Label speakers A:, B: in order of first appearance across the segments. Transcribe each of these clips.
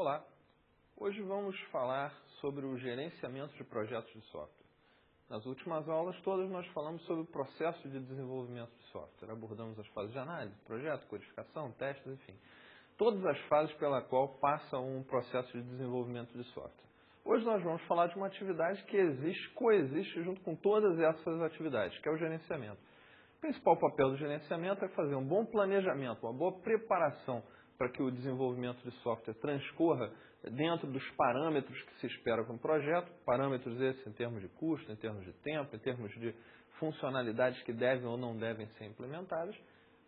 A: Olá, hoje vamos falar sobre o gerenciamento de projetos de software. Nas últimas aulas todas nós falamos sobre o processo de desenvolvimento de software. Abordamos as fases de análise, projeto, codificação, testes, enfim. Todas as fases pela qual passa um processo de desenvolvimento de software. Hoje nós vamos falar de uma atividade que coexiste junto com todas essas atividades, que é o gerenciamento. O principal papel do gerenciamento é fazer um bom planejamento, uma boa preparação para que o desenvolvimento de software transcorra dentro dos parâmetros que se espera com o projeto, parâmetros esses em termos de custo, em termos de tempo, em termos de funcionalidades que devem ou não devem ser implementadas,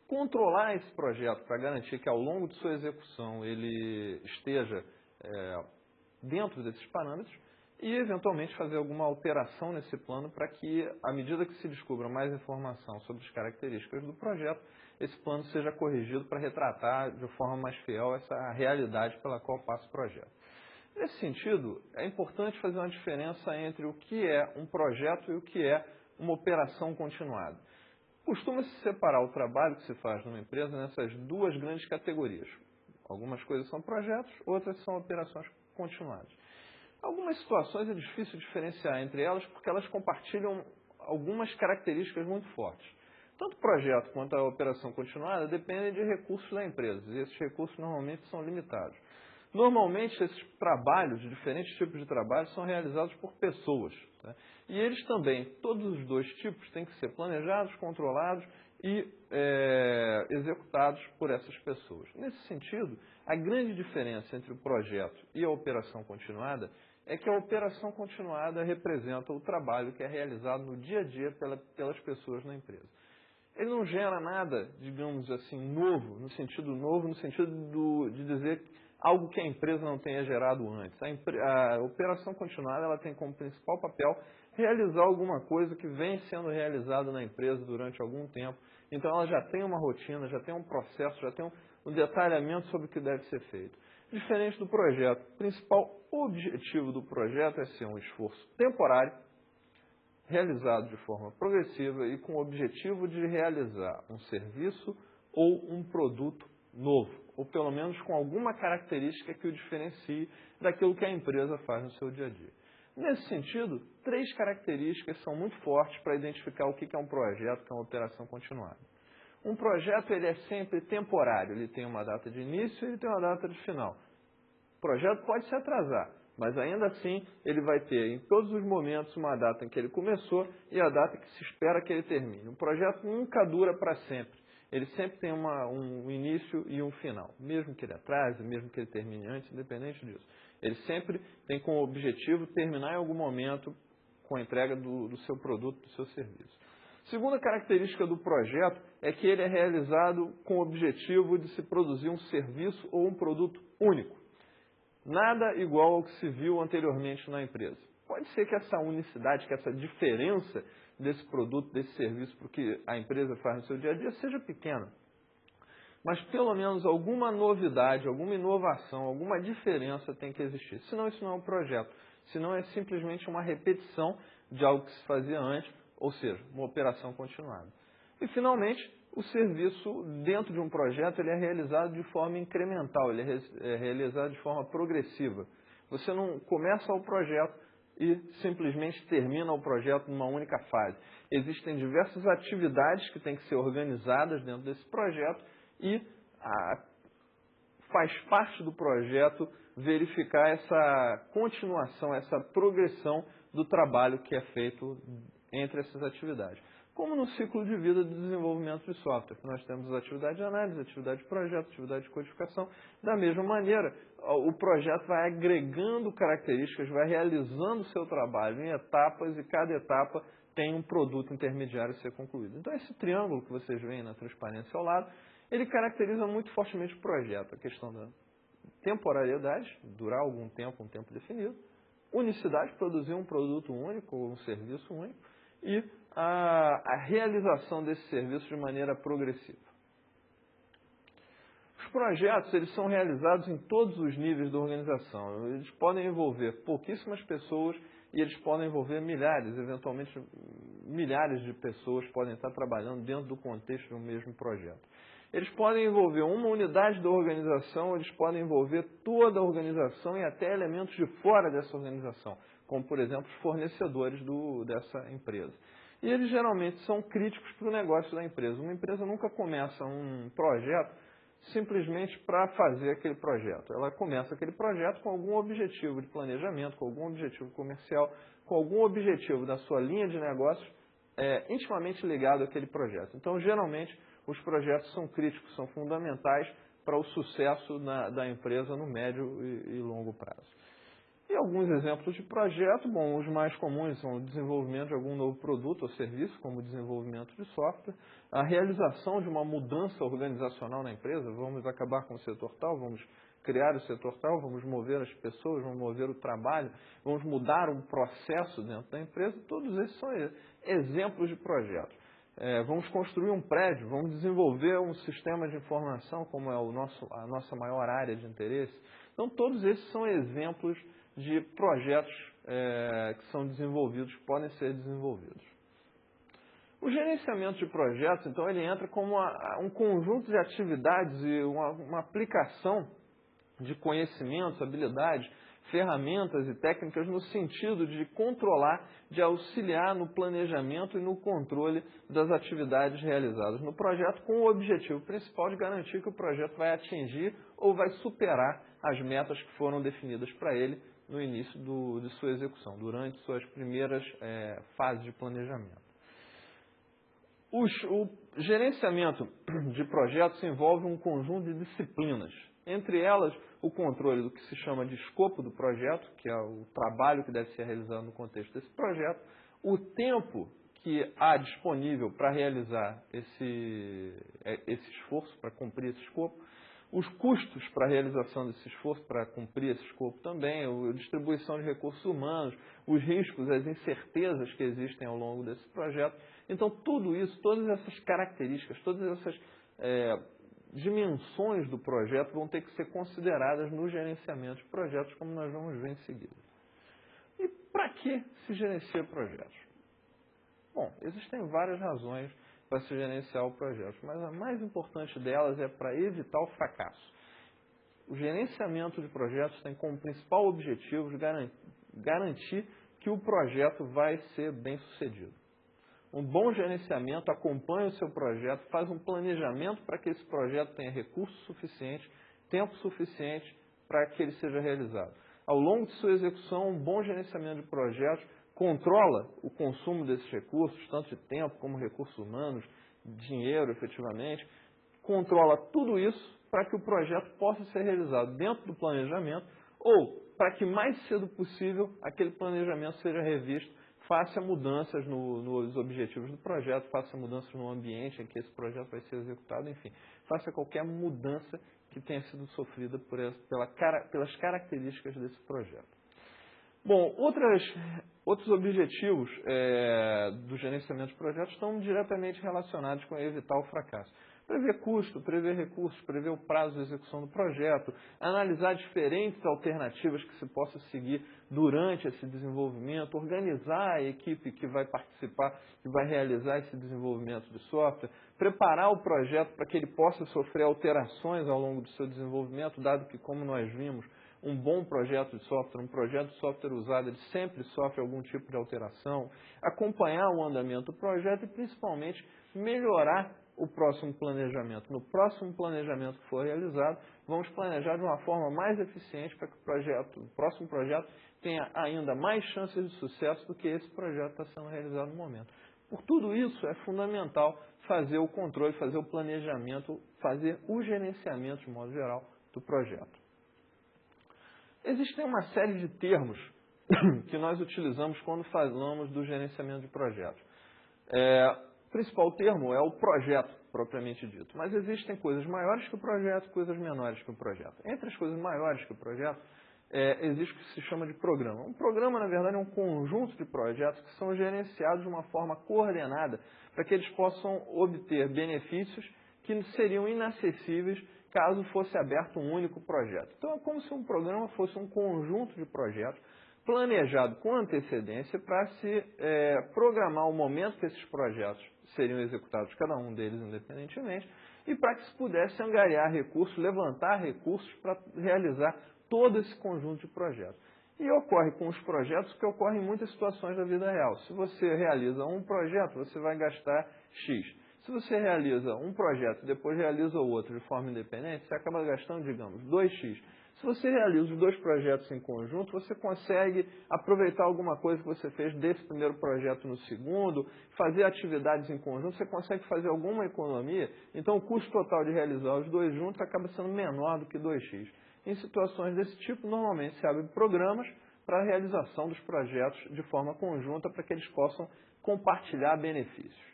A: controlar esse projeto para garantir que ao longo de sua execução ele esteja dentro desses parâmetros e, eventualmente, fazer alguma alteração nesse plano para que, à medida que se descubra mais informação sobre as características do projeto, esse plano seja corrigido para retratar de forma mais fiel essa realidade pela qual passa o projeto. Nesse sentido, é importante fazer uma diferença entre o que é um projeto e o que é uma operação continuada. Costuma-se separar o trabalho que se faz numa empresa nessas duas grandes categorias. Algumas coisas são projetos, outras são operações continuadas. Algumas situações é difícil diferenciar entre elas porque elas compartilham algumas características muito fortes. Tanto o projeto quanto a operação continuada dependem de recursos da empresa e esses recursos normalmente são limitados. Normalmente esses trabalhos, diferentes tipos de trabalho, são realizados por pessoas. Tá? E eles também, todos os dois tipos, têm que ser planejados, controlados e executados por essas pessoas. Nesse sentido, a grande diferença entre o projeto e a operação continuada é que a operação continuada representa o trabalho que é realizado no dia a dia pelas pessoas na empresa. Ele não gera nada, digamos assim, novo, no sentido de dizer algo que a empresa não tenha gerado antes. A operação continuada ela tem como principal papel realizar alguma coisa que vem sendo realizada na empresa durante algum tempo. Então ela já tem uma rotina, já tem um processo, já tem um detalhamento sobre o que deve ser feito. Diferente do projeto, o principal objetivo do projeto é ser um esforço temporário, realizado de forma progressiva e com o objetivo de realizar um serviço ou um produto novo, ou pelo menos com alguma característica que o diferencie daquilo que a empresa faz no seu dia a dia. Nesse sentido, três características são muito fortes para identificar o que é um projeto, o que é uma operação continuada. Um projeto ele é sempre temporário, ele tem uma data de início e ele tem uma data de final. O projeto pode se atrasar, mas ainda assim ele vai ter em todos os momentos uma data em que ele começou e a data que se espera que ele termine. Um projeto nunca dura para sempre. Ele sempre tem um início e um final, mesmo que ele atrase, mesmo que ele termine antes, independente disso. Ele sempre tem como objetivo terminar em algum momento com a entrega do seu produto, do seu serviço. Segunda característica do projeto é que ele é realizado com o objetivo de se produzir um serviço ou um produto único. Nada igual ao que se viu anteriormente na empresa. Pode ser que essa unicidade, que essa diferença desse produto, desse serviço para o que a empresa faz no seu dia a dia seja pequena. Mas pelo menos alguma novidade, alguma inovação, alguma diferença tem que existir. Senão isso não é um projeto. Senão é simplesmente uma repetição de algo que se fazia antes, ou seja, uma operação continuada. E finalmente, o serviço dentro de um projeto ele é realizado de forma incremental, ele é realizado de forma progressiva. Você não começa o projeto e simplesmente termina o projeto numa única fase. Existem diversas atividades que têm que ser organizadas dentro desse projeto e faz parte do projeto verificar essa continuação, essa progressão do trabalho que é feito entre essas atividades. Como no ciclo de vida do desenvolvimento de software, que nós temos as atividades de análise, atividade de projeto, atividade de codificação. Da mesma maneira, o projeto vai agregando características, vai realizando o seu trabalho em etapas e cada etapa tem um produto intermediário a ser concluído. Então esse triângulo que vocês veem na transparência ao lado, ele caracteriza muito fortemente o projeto. A questão da temporariedade, durar algum tempo, um tempo definido. Unicidade, produzir um produto único ou um serviço único. E a realização desse serviço de maneira progressiva. Os projetos eles são realizados em todos os níveis da organização. Eles podem envolver pouquíssimas pessoas e eles podem envolver milhares, eventualmente milhares de pessoas podem estar trabalhando dentro do contexto de um mesmo projeto. Eles podem envolver uma unidade da organização, eles podem envolver toda a organização e até elementos de fora dessa organização, como, por exemplo, os fornecedores dessa empresa. E eles geralmente são críticos para o negócio da empresa. Uma empresa nunca começa um projeto simplesmente para fazer aquele projeto. Ela começa aquele projeto com algum objetivo de planejamento, com algum objetivo comercial, com algum objetivo da sua linha de negócios intimamente ligado àquele projeto. Então, geralmente, os projetos são críticos, são fundamentais para o sucesso da empresa no médio e longo prazo. E alguns exemplos de projeto, bom, os mais comuns são o desenvolvimento de algum novo produto ou serviço, como o desenvolvimento de software, a realização de uma mudança organizacional na empresa, vamos acabar com o setor tal, vamos criar o setor tal, vamos mover as pessoas, vamos mover o trabalho, vamos mudar um processo dentro da empresa, todos esses são exemplos de projetos. Vamos construir um prédio, vamos desenvolver um sistema de informação, como é a nossa maior área de interesse. Então, todos esses são exemplos de projetos que são desenvolvidos, que podem ser desenvolvidos. O gerenciamento de projetos, então, ele entra como um conjunto de atividades e uma aplicação de conhecimentos, habilidades, ferramentas e técnicas no sentido de controlar, de auxiliar no planejamento e no controle das atividades realizadas no projeto, com o objetivo principal de garantir que o projeto vai atingir ou vai superar as metas que foram definidas para ele no início de sua execução, durante suas primeiras fases de planejamento. O gerenciamento de projetos envolve um conjunto de disciplinas, entre elas o controle do que se chama de escopo do projeto, que é o trabalho que deve ser realizado no contexto desse projeto, o tempo que há disponível para realizar esse esforço, para cumprir esse escopo, os custos para a realização desse esforço, para cumprir esse escopo também, a distribuição de recursos humanos, os riscos, as incertezas que existem ao longo desse projeto. Então, tudo isso, todas essas características, todas essas dimensões do projeto vão ter que ser consideradas no gerenciamento de projetos, como nós vamos ver em seguida. E para que se gerencia projetos? Bom, existem várias razões para se gerenciar o projeto, mas a mais importante delas é para evitar o fracasso. O gerenciamento de projetos tem como principal objetivo garantir que o projeto vai ser bem sucedido. Um bom gerenciamento acompanha o seu projeto, faz um planejamento para que esse projeto tenha recursos suficientes, tempo suficiente para que ele seja realizado. Ao longo de sua execução, um bom gerenciamento de projetos controla o consumo desses recursos, tanto de tempo como recursos humanos, dinheiro efetivamente, controla tudo isso para que o projeto possa ser realizado dentro do planejamento ou para que mais cedo possível aquele planejamento seja revisto, faça mudanças nos objetivos do projeto, faça mudanças no ambiente em que esse projeto vai ser executado, enfim, faça qualquer mudança que tenha sido sofrida pelas características desse projeto. Bom, outros objetivos do gerenciamento de projetos estão diretamente relacionados com evitar o fracasso. Prever custo, prever recursos, prever o prazo de execução do projeto, analisar diferentes alternativas que se possa seguir durante esse desenvolvimento, organizar a equipe que vai participar, que vai realizar esse desenvolvimento de software, preparar o projeto para que ele possa sofrer alterações ao longo do seu desenvolvimento, dado que, como nós vimos, um bom projeto de software, um projeto de software usado, ele sempre sofre algum tipo de alteração, acompanhar o andamento do projeto e, principalmente, melhorar o próximo planejamento. No próximo planejamento que for realizado, vamos planejar de uma forma mais eficiente para que o próximo projeto tenha ainda mais chances de sucesso do que esse projeto está sendo realizado no momento. Por tudo isso, é fundamental fazer o controle, fazer o planejamento, fazer o gerenciamento, de modo geral, do projeto. Existem uma série de termos que nós utilizamos quando falamos do gerenciamento de projetos. O principal termo é o projeto, propriamente dito. Mas existem coisas maiores que o projeto, coisas menores que o projeto. Entre as coisas maiores que o projeto, existe o que se chama de programa. Um programa, na verdade, é um conjunto de projetos que são gerenciados de uma forma coordenada para que eles possam obter benefícios que seriam inacessíveis caso fosse aberto um único projeto. Então, é como se um programa fosse um conjunto de projetos planejado com antecedência para se programar o momento que esses projetos seriam executados, cada um deles independentemente, e para que se pudesse angariar recursos, levantar recursos para realizar todo esse conjunto de projetos. E ocorre com os projetos que ocorrem em muitas situações da vida real. Se você realiza um projeto, você vai gastar X. Se você realiza um projeto e depois realiza o outro de forma independente, você acaba gastando, digamos, 2x. Se você realiza os dois projetos em conjunto, você consegue aproveitar alguma coisa que você fez desse primeiro projeto no segundo, fazer atividades em conjunto, você consegue fazer alguma economia, então o custo total de realizar os dois juntos acaba sendo menor do que 2x. Em situações desse tipo, normalmente se abrem programas para a realização dos projetos de forma conjunta para que eles possam compartilhar benefícios.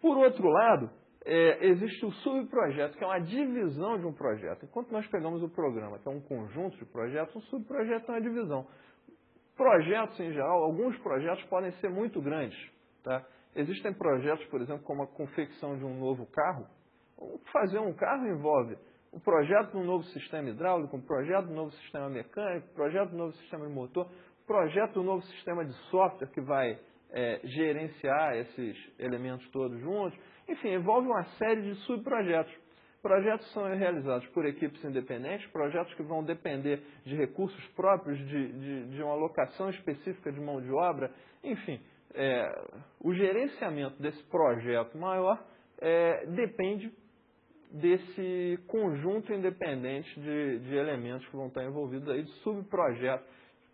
A: Por outro lado, existe o subprojeto, que é uma divisão de um projeto. Enquanto nós pegamos o programa, que é um conjunto de projetos, um subprojeto é uma divisão. Projetos, em geral, alguns projetos podem ser muito grandes. Tá? Existem projetos, por exemplo, como a confecção de um novo carro. Fazer um carro envolve o projeto de um novo sistema hidráulico, um projeto de um novo sistema mecânico, um projeto de um novo sistema de motor, um projeto de um novo sistema de software que vai gerenciar esses elementos todos juntos. Enfim, envolve uma série de subprojetos. Projetos são realizados por equipes independentes, projetos que vão depender de recursos próprios, de uma alocação específica de mão de obra. Enfim, o gerenciamento desse projeto maior depende desse conjunto independente de elementos que vão estar envolvidos aí, de subprojetos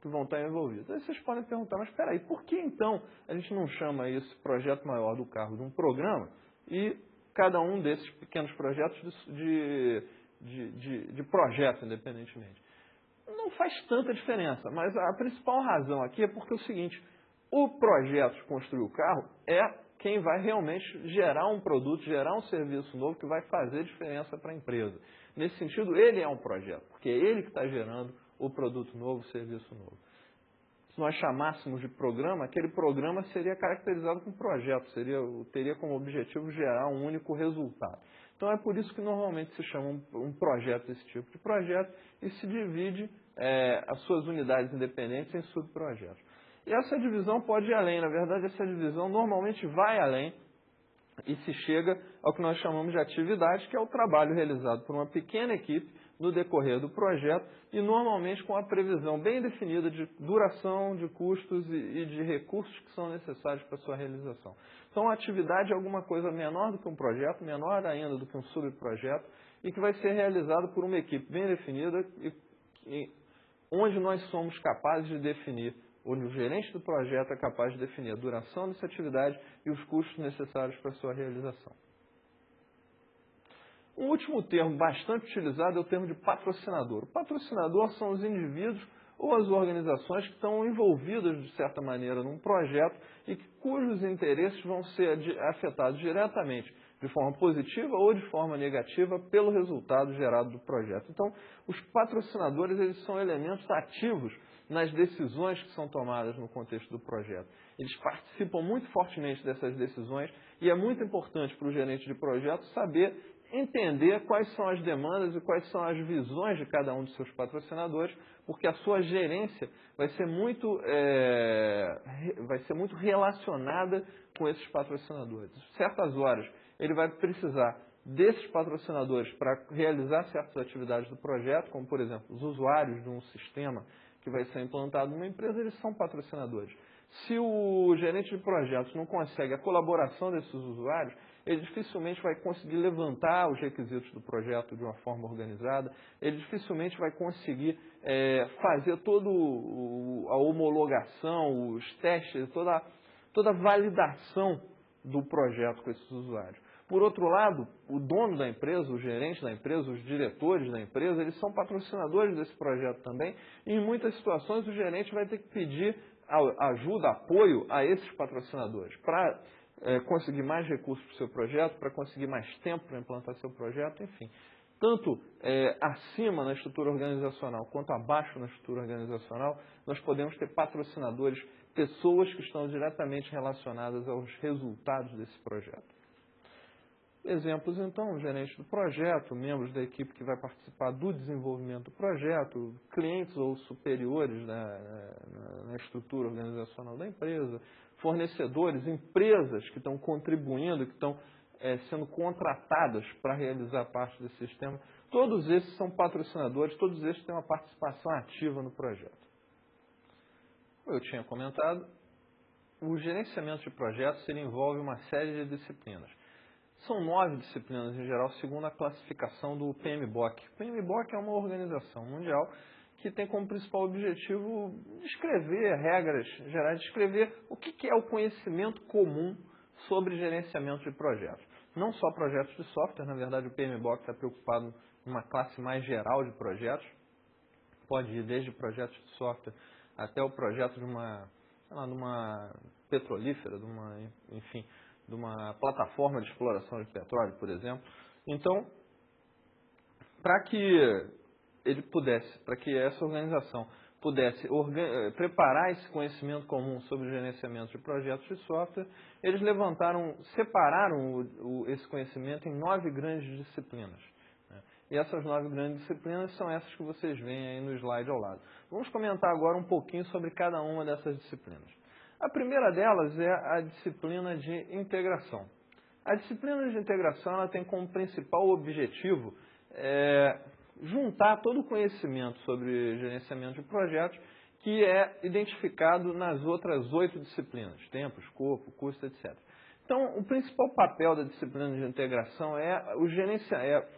A: que vão estar envolvidos. Aí vocês podem perguntar, mas espera aí, por que então a gente não chama esse projeto maior do carro de um programa e cada um desses pequenos projetos de projeto, independentemente? Não faz tanta diferença, mas a principal razão aqui é porque é o seguinte, o projeto de construir o carro é quem vai realmente gerar um produto, gerar um serviço novo que vai fazer diferença para a empresa. Nesse sentido, ele é um projeto, porque é ele que está gerando o produto novo, o serviço novo. Se nós chamássemos de programa, aquele programa seria caracterizado como projeto, teria como objetivo gerar um único resultado. Então é por isso que normalmente se chama um projeto esse tipo de projeto e se divide as suas unidades independentes em subprojetos. E essa divisão pode ir além, na verdade essa divisão normalmente vai além e se chega ao que nós chamamos de atividade, que é o trabalho realizado por uma pequena equipe no decorrer do projeto e normalmente com a previsão bem definida de duração, de custos e de recursos que são necessários para a sua realização. Então a atividade é alguma coisa menor do que um projeto, menor ainda do que um subprojeto e que vai ser realizado por uma equipe bem definida e onde nós somos capazes de definir, onde o gerente do projeto é capaz de definir a duração dessa atividade e os custos necessários para a sua realização. Um último termo bastante utilizado é o termo de patrocinador. O patrocinador são os indivíduos ou as organizações que estão envolvidas, de certa maneira, num projeto e cujos interesses vão ser afetados diretamente, de forma positiva ou de forma negativa, pelo resultado gerado do projeto. Então, os patrocinadores eles são elementos ativos nas decisões que são tomadas no contexto do projeto. Eles participam muito fortemente dessas decisões e é muito importante para o gerente de projeto saber entender quais são as demandas e quais são as visões de cada um de seus patrocinadores, porque a sua gerência vai ser muito relacionada com esses patrocinadores. Certas horas ele vai precisar desses patrocinadores para realizar certas atividades do projeto, como por exemplo os usuários de um sistema que vai ser implantado numa empresa, eles são patrocinadores. Se o gerente de projetos não consegue a colaboração desses usuários, ele dificilmente vai conseguir levantar os requisitos do projeto de uma forma organizada, ele dificilmente vai conseguir fazer toda a homologação, os testes, toda a validação do projeto com esses usuários. Por outro lado, o dono da empresa, o gerente da empresa, os diretores da empresa, eles são patrocinadores desse projeto também, e em muitas situações o gerente vai ter que pedir ajuda, apoio a esses patrocinadores para conseguir mais recursos para o seu projeto, para conseguir mais tempo para implantar seu projeto, enfim. Tanto acima na estrutura organizacional quanto abaixo na estrutura organizacional, nós podemos ter patrocinadores, pessoas que estão diretamente relacionadas aos resultados desse projeto. Exemplos, então, o gerente do projeto, membros da equipe que vai participar do desenvolvimento do projeto, clientes ou superiores na estrutura organizacional da empresa, fornecedores, empresas que estão contribuindo, que estão sendo contratadas para realizar parte desse sistema, todos esses são patrocinadores, todos esses têm uma participação ativa no projeto. Como eu tinha comentado, o gerenciamento de projetos ele envolve uma série de disciplinas. São 9 disciplinas em geral, segundo a classificação do PMBOK. O PMBOK é uma organização mundial que tem como principal objetivo descrever regras gerais, descrever o que é o conhecimento comum sobre gerenciamento de projetos. Não só projetos de software, na verdade o PMBOK está preocupado em uma classe mais geral de projetos, pode ir desde projetos de software até o projeto de uma petrolífera, de uma plataforma de exploração de petróleo, por exemplo. Então, para que essa organização pudesse preparar esse conhecimento comum sobre o gerenciamento de projetos de software, eles separaram esse conhecimento em 9 grandes disciplinas. E essas 9 grandes disciplinas são essas que vocês veem aí no slide ao lado. Vamos comentar agora um pouquinho sobre cada uma dessas disciplinas. A primeira delas é a disciplina de integração. A disciplina de integração ela tem como principal objetivo juntar todo o conhecimento sobre gerenciamento de projetos que é identificado nas outras 8 disciplinas, tempo, escopo, custo, etc. Então, o principal papel da disciplina de integração é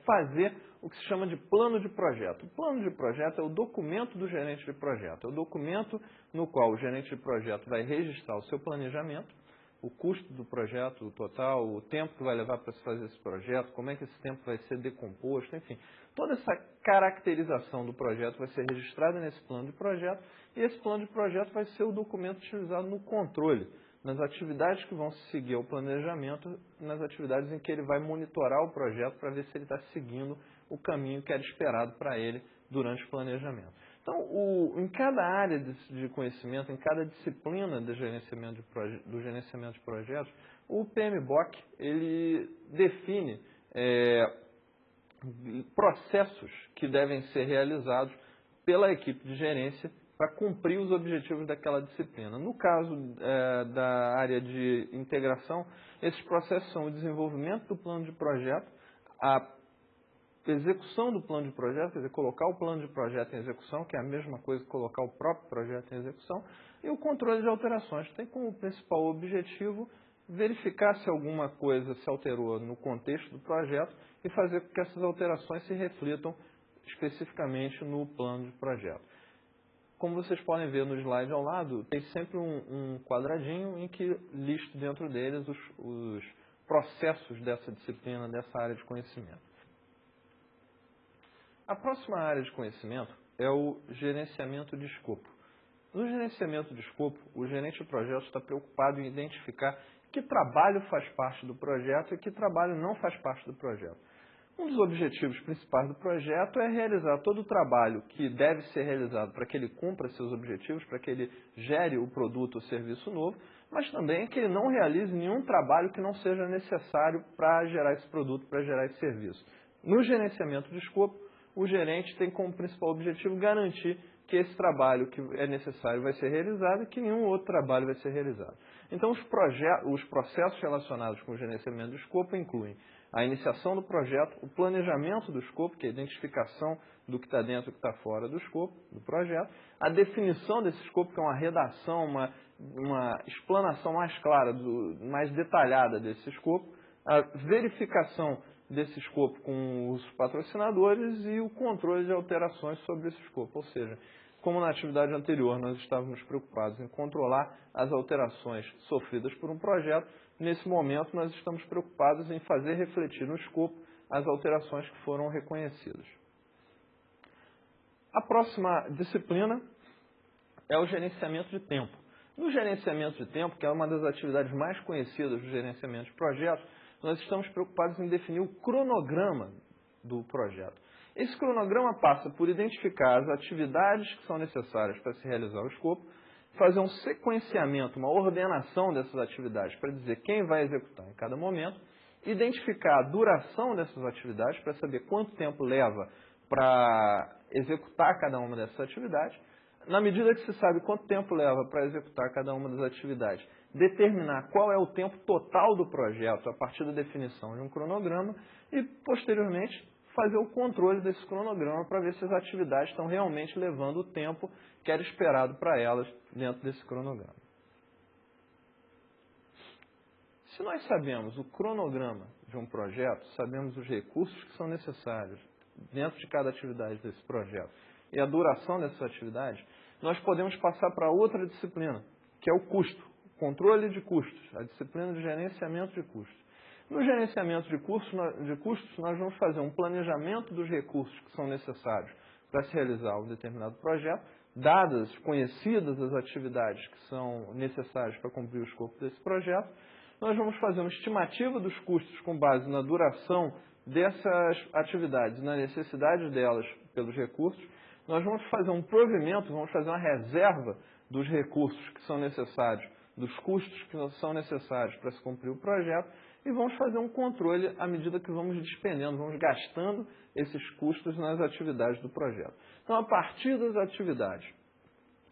A: fazer o que se chama de plano de projeto. O plano de projeto é o documento do gerente de projeto. É o documento no qual o gerente de projeto vai registrar o seu planejamento, o custo do projeto, o total, o tempo que vai levar para se fazer esse projeto, como é que esse tempo vai ser decomposto, enfim. Toda essa caracterização do projeto vai ser registrada nesse plano de projeto e esse plano de projeto vai ser o documento utilizado no controle, nas atividades que vão seguir ao planejamento, nas atividades em que ele vai monitorar o projeto para ver se ele está seguindo o caminho que era esperado para ele durante o planejamento. Então, em cada área de conhecimento, em cada disciplina do gerenciamento de projetos, o PMBOK ele define processos que devem ser realizados pela equipe de gerência para cumprir os objetivos daquela disciplina. No caso da área de integração, esses processos são o desenvolvimento do plano de projeto, a execução do plano de projeto, quer dizer, colocar o plano de projeto em execução, que é a mesma coisa que colocar o próprio projeto em execução, e o controle de alterações. Tem como principal objetivo verificar se alguma coisa se alterou no contexto do projeto e fazer com que essas alterações se reflitam especificamente no plano de projeto. Como vocês podem ver no slide ao lado, tem sempre um quadradinho em que listo dentro deles os processos dessa disciplina, dessa área de conhecimento. A próxima área de conhecimento é o gerenciamento de escopo. No gerenciamento de escopo, o gerente de projeto está preocupado em identificar que trabalho faz parte do projeto e que trabalho não faz parte do projeto. Um dos objetivos principais do projeto é realizar todo o trabalho que deve ser realizado para que ele cumpra seus objetivos, para que ele gere o produto ou serviço novo, mas também que ele não realize nenhum trabalho que não seja necessário para gerar esse produto, para gerar esse serviço. No gerenciamento de escopo, o gerente tem como principal objetivo garantir que esse trabalho que é necessário vai ser realizado e que nenhum outro trabalho vai ser realizado. Então, os processos relacionados com o gerenciamento do escopo incluem a iniciação do projeto, o planejamento do escopo, que é a identificação do que está dentro e do que está fora do escopo, do projeto, a definição desse escopo, que é uma redação, uma explanação mais clara, mais detalhada desse escopo, a verificação desse escopo com os patrocinadores e o controle de alterações sobre esse escopo. Ou seja, como na atividade anterior nós estávamos preocupados em controlar as alterações sofridas por um projeto, nesse momento nós estamos preocupados em fazer refletir no escopo as alterações que foram reconhecidas. A próxima disciplina é o gerenciamento de tempo. No gerenciamento de tempo, que é uma das atividades mais conhecidas do gerenciamento de projetos, nós estamos preocupados em definir o cronograma do projeto. Esse cronograma passa por identificar as atividades que são necessárias para se realizar o escopo, fazer um sequenciamento, uma ordenação dessas atividades para dizer quem vai executar em cada momento, identificar a duração dessas atividades para saber quanto tempo leva para executar cada uma dessas atividades, na medida que se sabe quanto tempo leva para executar cada uma das atividades, determinar qual é o tempo total do projeto a partir da definição de um cronograma e, posteriormente, fazer o controle desse cronograma para ver se as atividades estão realmente levando o tempo que era esperado para elas dentro desse cronograma. Se nós sabemos o cronograma de um projeto, sabemos os recursos que são necessários dentro de cada atividade desse projeto e a duração dessas atividades, nós podemos passar para outra disciplina, que é o custo, o controle de custos, a disciplina de gerenciamento de custos. No gerenciamento de custos, nós vamos fazer um planejamento dos recursos que são necessários para se realizar um determinado projeto, dadas, conhecidas as atividades que são necessárias para cumprir o escopo desse projeto. Nós vamos fazer uma estimativa dos custos com base na duração dessas atividades, na necessidade delas pelos recursos. Nós vamos fazer um provimento, vamos fazer uma reserva dos recursos que são necessários, dos custos que são necessários para se cumprir o projeto e vamos fazer um controle à medida que vamos despendendo, vamos gastando esses custos nas atividades do projeto. Então, a partir das atividades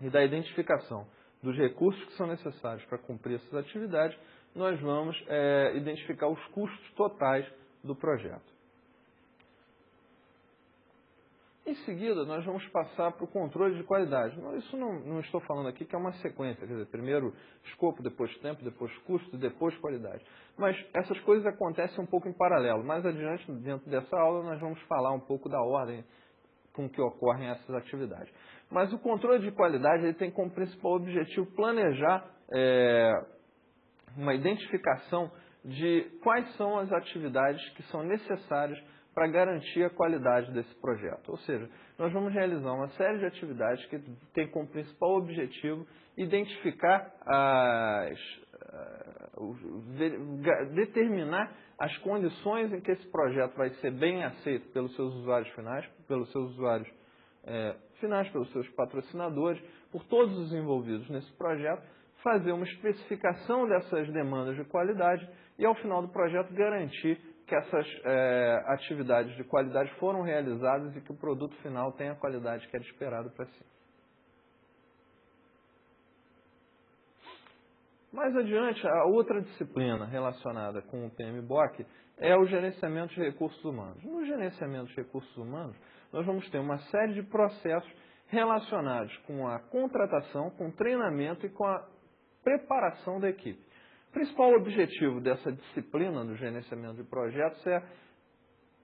A: e da identificação dos recursos que são necessários para cumprir essas atividades, nós vamos identificar os custos totais do projeto. Em seguida, nós vamos passar para o controle de qualidade. Isso não estou falando aqui que é uma sequência, quer dizer, primeiro escopo, depois tempo, depois custo, depois qualidade. Mas essas coisas acontecem um pouco em paralelo. Mais adiante, dentro dessa aula, nós vamos falar um pouco da ordem com que ocorrem essas atividades. Mas o controle de qualidade ele tem como principal objetivo planejar uma identificação de quais são as atividades que são necessárias para garantir a qualidade desse projeto. Ou seja, nós vamos realizar uma série de atividades que tem como principal objetivo identificar determinar as condições em que esse projeto vai ser bem aceito pelos seus usuários finais, pelos seus patrocinadores, por todos os envolvidos nesse projeto, fazer uma especificação dessas demandas de qualidade e, ao final do projeto, garantir que essas atividades de qualidade foram realizadas e que o produto final tenha a qualidade que era esperado para si. Mais adiante, a outra disciplina relacionada com o PMBOK é o gerenciamento de recursos humanos. No gerenciamento de recursos humanos, nós vamos ter uma série de processos relacionados com a contratação, com o treinamento e com a preparação da equipe. O principal objetivo dessa disciplina do gerenciamento de projetos é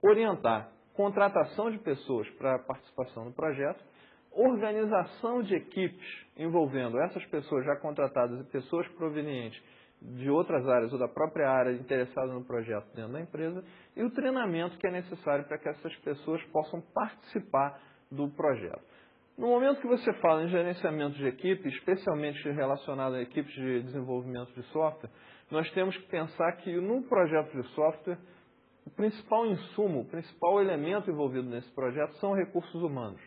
A: orientar contratação de pessoas para a participação no projeto, organização de equipes envolvendo essas pessoas já contratadas e pessoas provenientes de outras áreas ou da própria área interessada no projeto dentro da empresa e o treinamento que é necessário para que essas pessoas possam participar do projeto. No momento que você fala em gerenciamento de equipe, especialmente relacionado a equipes de desenvolvimento de software, nós temos que pensar que no projeto de software, o principal insumo, o principal elemento envolvido nesse projeto são recursos humanos.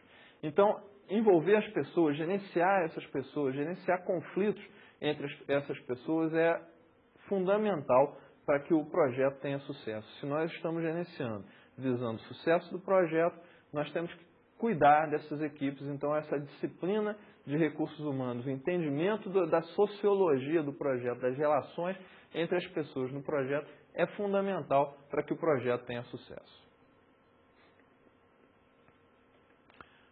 A: Então, envolver as pessoas, gerenciar essas pessoas, gerenciar conflitos entre essas pessoas é fundamental para que o projeto tenha sucesso. Se nós estamos gerenciando, visando o sucesso do projeto, nós temos que cuidar dessas equipes. Então, essa disciplina de recursos humanos, o entendimento da sociologia do projeto, das relações entre as pessoas no projeto, é fundamental para que o projeto tenha sucesso.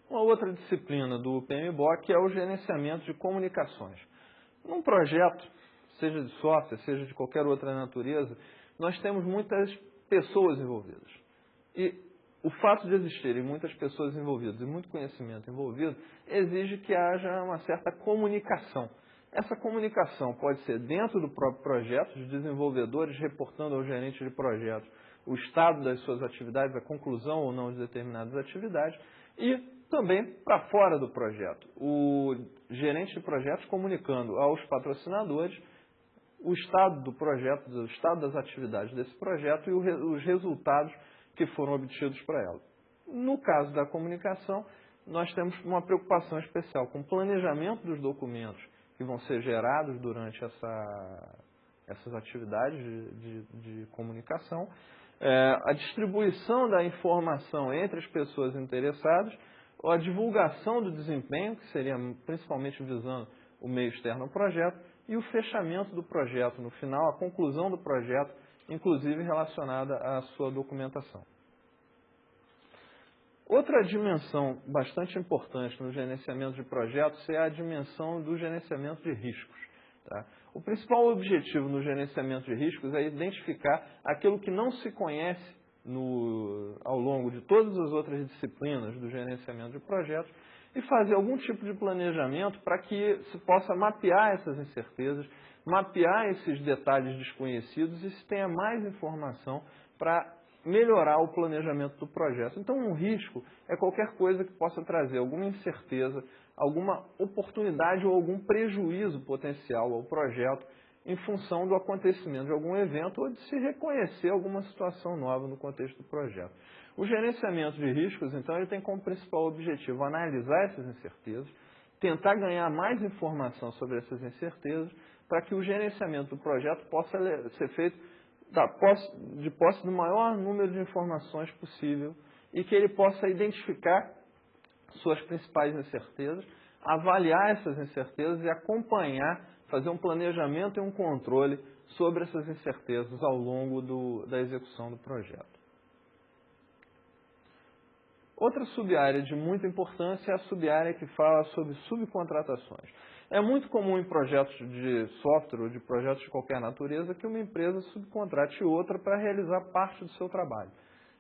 A: Uma outra disciplina do PMBOK é o gerenciamento de comunicações. Num projeto, seja de software, seja de qualquer outra natureza, nós temos muitas pessoas envolvidas. E o fato de existirem muitas pessoas envolvidas e muito conhecimento envolvido exige que haja uma certa comunicação. Essa comunicação pode ser dentro do próprio projeto, os desenvolvedores reportando ao gerente de projetos o estado das suas atividades, a conclusão ou não de determinadas atividades, e também para fora do projeto. O gerente de projetos comunicando aos patrocinadores o estado do projeto, o estado das atividades desse projeto e os resultados que foram obtidos para ela. No caso da comunicação, nós temos uma preocupação especial com o planejamento dos documentos que vão ser gerados durante essas atividades de comunicação, a distribuição da informação entre as pessoas interessadas, a divulgação do desempenho, que seria principalmente visando o meio externo ao projeto, e o fechamento do projeto no final, a conclusão do projeto, inclusive relacionada à sua documentação. Outra dimensão bastante importante no gerenciamento de projetos é a dimensão do gerenciamento de riscos. Tá? O principal objetivo no gerenciamento de riscos é identificar aquilo que não se conhece ao longo de todas as outras disciplinas do gerenciamento de projetos e fazer algum tipo de planejamento para que se possa mapear essas incertezas, mapear esses detalhes desconhecidos e se tenha mais informação para melhorar o planejamento do projeto. Então, um risco é qualquer coisa que possa trazer alguma incerteza, alguma oportunidade ou algum prejuízo potencial ao projeto em função do acontecimento de algum evento ou de se reconhecer alguma situação nova no contexto do projeto. O gerenciamento de riscos, então, ele tem como principal objetivo analisar essas incertezas, tentar ganhar mais informação sobre essas incertezas, para que o gerenciamento do projeto possa ser feito de posse do maior número de informações possível e que ele possa identificar suas principais incertezas, avaliar essas incertezas e acompanhar, fazer um planejamento e um controle sobre essas incertezas ao longo da execução do projeto. Outra sub-área de muita importância é a sub-área que fala sobre subcontratações. É muito comum em projetos de software ou de projetos de qualquer natureza que uma empresa subcontrate outra para realizar parte do seu trabalho.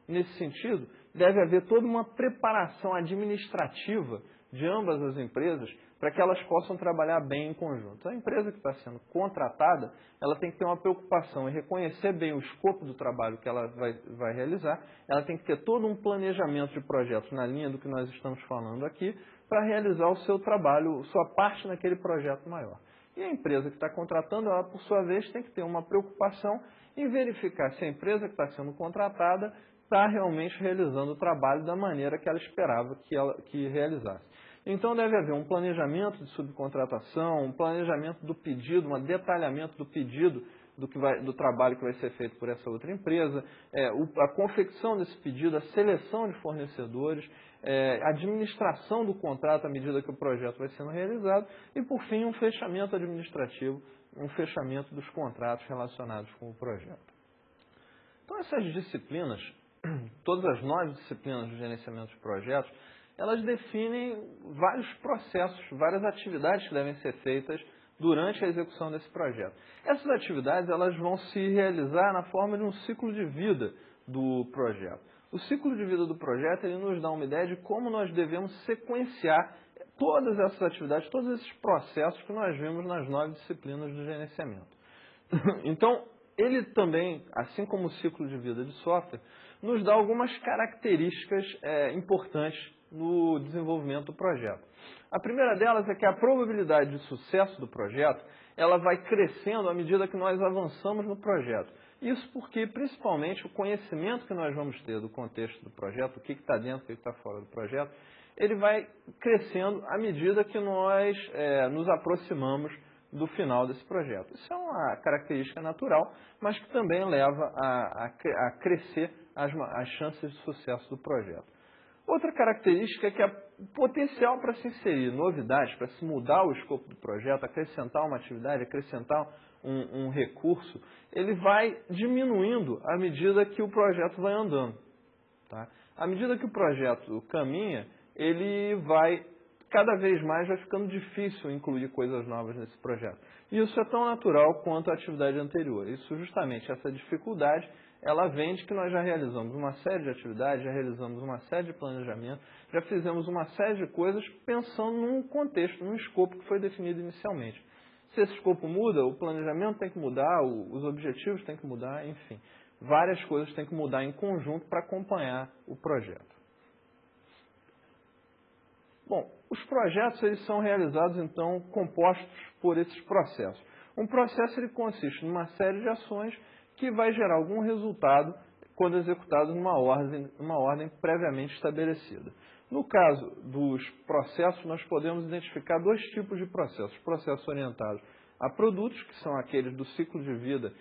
A: Nesse sentido, deve haver toda uma preparação administrativa de ambas as empresas para que elas possam trabalhar bem em conjunto. A empresa que está sendo contratada, ela tem que ter uma preocupação em reconhecer bem o escopo do trabalho que ela vai realizar, ela tem que ter todo um planejamento de projetos na linha do que nós estamos falando aqui, para realizar o seu trabalho, sua parte naquele projeto maior. E a empresa que está contratando, ela, por sua vez, tem que ter uma preocupação em verificar se a empresa que está sendo contratada está realmente realizando o trabalho da maneira que ela esperava que realizasse. Então, deve haver um planejamento de subcontratação, um planejamento do pedido, um detalhamento do pedido do trabalho que vai ser feito por essa outra empresa, a confecção desse pedido, a seleção de fornecedores, a administração do contrato à medida que o projeto vai sendo realizado e, por fim, um fechamento administrativo, um fechamento dos contratos relacionados com o projeto. Então, essas disciplinas, todas as 9 disciplinas de gerenciamento de projetos, elas definem vários processos, várias atividades que devem ser feitas durante a execução desse projeto. Essas atividades elas vão se realizar na forma de um ciclo de vida do projeto. O ciclo de vida do projeto ele nos dá uma ideia de como nós devemos sequenciar todas essas atividades, todos esses processos que nós vimos nas 9 disciplinas do gerenciamento. Então, ele também, assim como o ciclo de vida de software, nos dá algumas características importantes no desenvolvimento do projeto. A primeira delas é que a probabilidade de sucesso do projeto ela vai crescendo à medida que nós avançamos no projeto. Isso porque, principalmente, o conhecimento que nós vamos ter do contexto do projeto, o que está dentro, o que está fora do projeto, ele vai crescendo à medida que nós nos aproximamos do final desse projeto. Isso é uma característica natural, mas que também leva a crescer as chances de sucesso do projeto. Outra característica é que o potencial para se inserir novidades, para se mudar o escopo do projeto, acrescentar uma atividade, acrescentar um recurso, ele vai diminuindo à medida que o projeto vai andando. Tá? À medida que o projeto caminha, ele vai, cada vez mais, vai ficando difícil incluir coisas novas nesse projeto. E isso é tão natural quanto a atividade anterior. Isso justamente, essa dificuldade, ela vem de que nós já realizamos uma série de atividades, já realizamos uma série de planejamentos, já fizemos uma série de coisas pensando num contexto, num escopo que foi definido inicialmente. Se esse escopo muda, o planejamento tem que mudar, os objetivos têm que mudar, enfim. Várias coisas têm que mudar em conjunto para acompanhar o projeto. Bom, os projetos eles são realizados, então, compostos por esses processos. Um processo ele consiste numa série de ações que vai gerar algum resultado quando executado numa ordem previamente estabelecida. No caso dos processos, nós podemos identificar 2 tipos de processos. Processos orientados a produtos, que são aqueles do ciclo de vida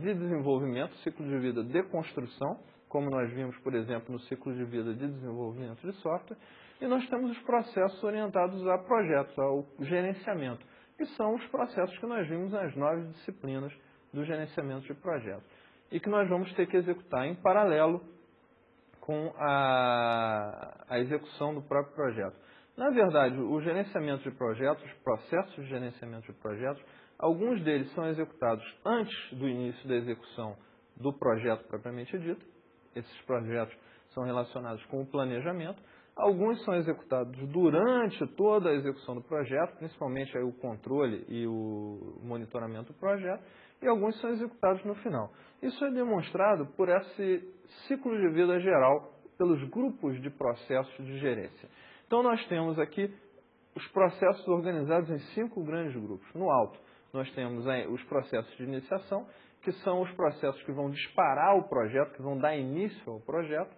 A: de desenvolvimento, ciclo de vida de construção, como nós vimos, por exemplo, no ciclo de vida de desenvolvimento de software. E nós temos os processos orientados a projetos, ao gerenciamento, que são os processos que nós vimos nas 9 disciplinas do gerenciamento de projetos e que nós vamos ter que executar em paralelo com a execução do próprio projeto. Na verdade, o gerenciamento de projetos, os processos de gerenciamento de projetos, alguns deles são executados antes do início da execução do projeto propriamente dito. Esses projetos são relacionados com o planejamento. Alguns são executados durante toda a execução do projeto, principalmente aí o controle e o monitoramento do projeto, e alguns são executados no final. Isso é demonstrado por esse ciclo de vida geral, pelos grupos de processos de gerência. Então, nós temos aqui os processos organizados em 5 grandes grupos. No alto, nós temos os processos de iniciação, que são os processos que vão disparar o projeto, que vão dar início ao projeto.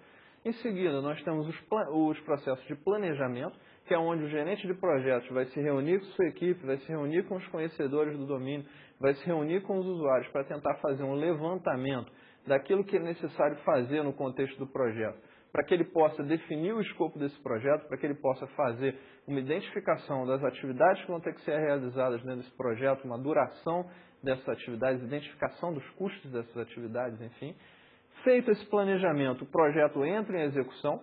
A: Em seguida, nós temos os processos de planejamento, que é onde o gerente de projetos vai se reunir com sua equipe, vai se reunir com os conhecedores do domínio, vai se reunir com os usuários para tentar fazer um levantamento daquilo que é necessário fazer no contexto do projeto, para que ele possa definir o escopo desse projeto, para que ele possa fazer uma identificação das atividades que vão ter que ser realizadas dentro desse projeto, uma duração dessas atividades, identificação dos custos dessas atividades, enfim. Feito esse planejamento, o projeto entra em execução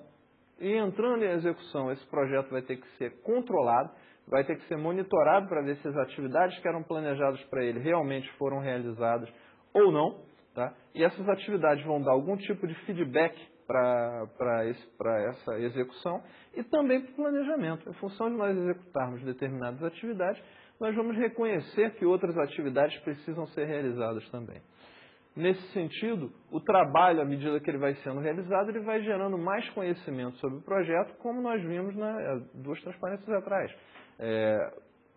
A: e, entrando em execução, esse projeto vai ter que ser controlado, vai ter que ser monitorado para ver se as atividades que eram planejadas para ele realmente foram realizadas ou não. Tá? E essas atividades vão dar algum tipo de feedback para essa execução e também para o planejamento. Em função de nós executarmos determinadas atividades, nós vamos reconhecer que outras atividades precisam ser realizadas também. Nesse sentido, o trabalho, à medida que ele vai sendo realizado, ele vai gerando mais conhecimento sobre o projeto, como nós vimos nas 2 transparências atrás.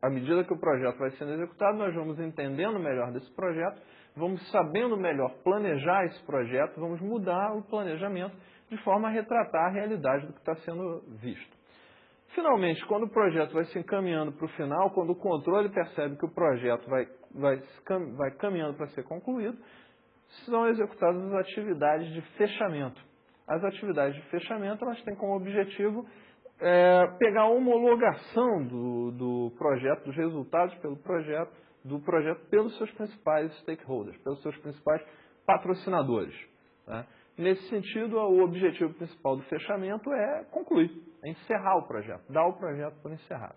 A: À medida que o projeto vai sendo executado, nós vamos entendendo melhor desse projeto, vamos sabendo melhor planejar esse projeto, vamos mudar o planejamento de forma a retratar a realidade do que está sendo visto. Finalmente, quando o projeto vai se encaminhando para o final, quando o controle percebe que o projeto vai caminhando para ser concluído, são executadas as atividades de fechamento. As atividades de fechamento elas têm como objetivo pegar a homologação do projeto, dos resultados do projeto pelos seus principais stakeholders, pelos seus principais patrocinadores. Tá? Nesse sentido, o objetivo principal do fechamento é concluir, é encerrar o projeto, dar o projeto por encerrado.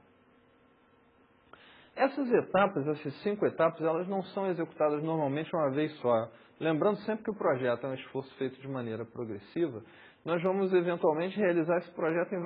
A: Essas etapas, essas 5 etapas, elas não são executadas normalmente uma vez só. Lembrando sempre que o projeto é um esforço feito de maneira progressiva, nós vamos eventualmente realizar esse projeto em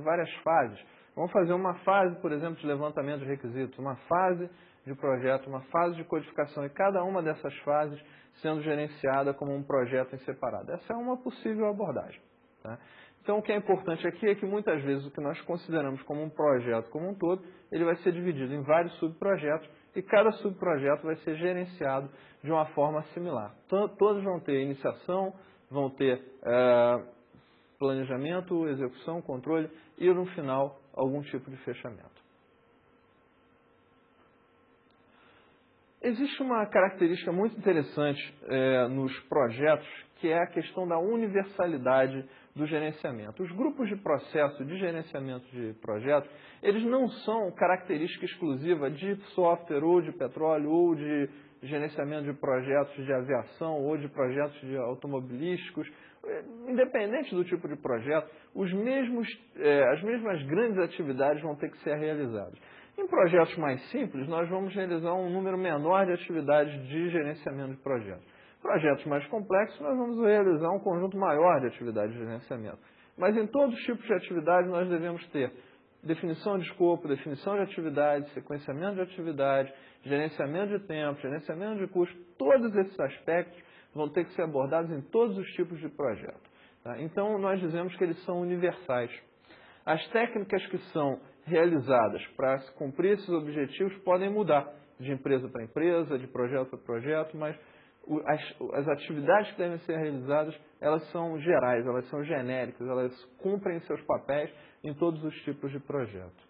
A: várias fases. Vamos fazer uma fase, por exemplo, de levantamento de requisitos, uma fase de projeto, uma fase de codificação, e cada uma dessas fases sendo gerenciada como um projeto em separado. Essa é uma possível abordagem. Tá? Então, o que é importante aqui é que muitas vezes o que nós consideramos como um projeto como um todo, ele vai ser dividido em vários subprojetos e cada subprojeto vai ser gerenciado de uma forma similar. Todos vão ter iniciação, vão ter planejamento, execução, controle e, no final, algum tipo de fechamento. Existe uma característica muito interessante nos projetos, que é a questão da universalidade do gerenciamento. Os grupos de processo de gerenciamento de projetos, eles não são característica exclusiva de software ou de petróleo ou de gerenciamento de projetos de aviação ou de projetos de automobilísticos. Independente do tipo de projeto, as mesmas grandes atividades vão ter que ser realizadas. Em projetos mais simples, nós vamos realizar um número menor de atividades de gerenciamento de projetos. Projetos mais complexos, nós vamos realizar um conjunto maior de atividades de gerenciamento. Mas em todos os tipos de atividades, nós devemos ter definição de escopo, definição de atividades, sequenciamento de atividades, gerenciamento de tempo, gerenciamento de custos. Todos esses aspectos vão ter que ser abordados em todos os tipos de projeto. Tá? Então, nós dizemos que eles são universais. As técnicas que são realizadas para cumprir esses objetivos podem mudar de empresa para empresa, de projeto para projeto, mas as atividades que devem ser realizadas, elas são gerais, elas são genéricas, elas cumprem seus papéis em todos os tipos de projeto.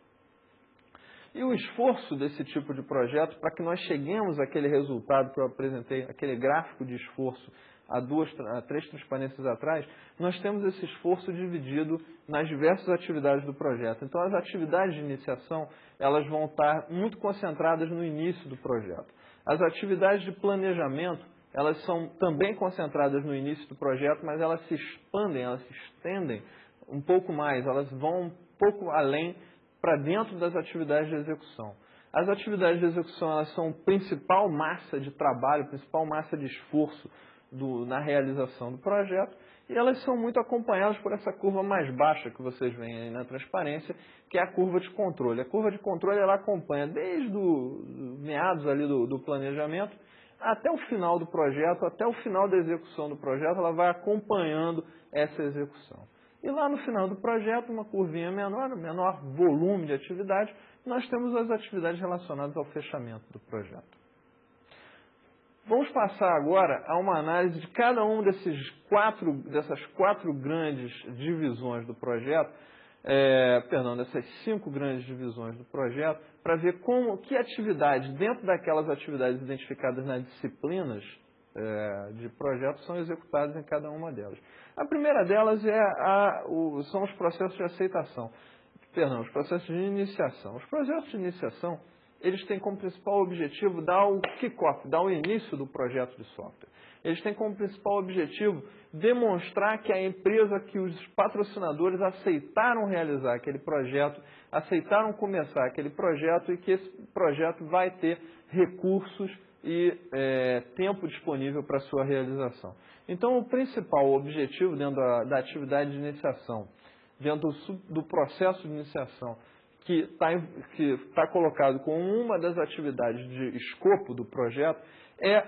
A: E o esforço desse tipo de projeto, para que nós cheguemos àquele resultado que eu apresentei, aquele gráfico de esforço há 3 transparências atrás, nós temos esse esforço dividido nas diversas atividades do projeto. Então, as atividades de iniciação, elas vão estar muito concentradas no início do projeto. As atividades de planejamento, elas são também concentradas no início do projeto, mas elas se expandem, elas se estendem um pouco mais, elas vão um pouco além para dentro das atividades de execução. As atividades de execução, elas são a principal massa de trabalho, a principal massa de esforço na realização do projeto, e elas são muito acompanhadas por essa curva mais baixa que vocês veem aí na transparência, que é a curva de controle. A curva de controle, ela acompanha desde os meados ali do planejamento até o final do projeto, até o final da execução do projeto, ela vai acompanhando essa execução. E lá no final do projeto, uma curvinha menor volume de atividade, nós temos as atividades relacionadas ao fechamento do projeto. Vamos passar agora a uma análise de cada um dessas 4 grandes divisões do projeto, dessas 5 grandes divisões do projeto, para ver que atividades, dentro daquelas atividades identificadas nas disciplinas de projeto, são executadas em cada uma delas. A primeira delas são os processos de aceitação, os processos de iniciação. Os processos de iniciação, eles têm como principal objetivo dar o kick-off, dar o início do projeto de software. Eles têm como principal objetivo demonstrar que a empresa, que os patrocinadores aceitaram realizar aquele projeto, aceitaram começar aquele projeto e que esse projeto vai ter recursos e tempo disponível para sua realização. Então, o principal objetivo dentro da atividade de iniciação, dentro do processo de iniciação, que está colocado como uma das atividades de escopo do projeto, é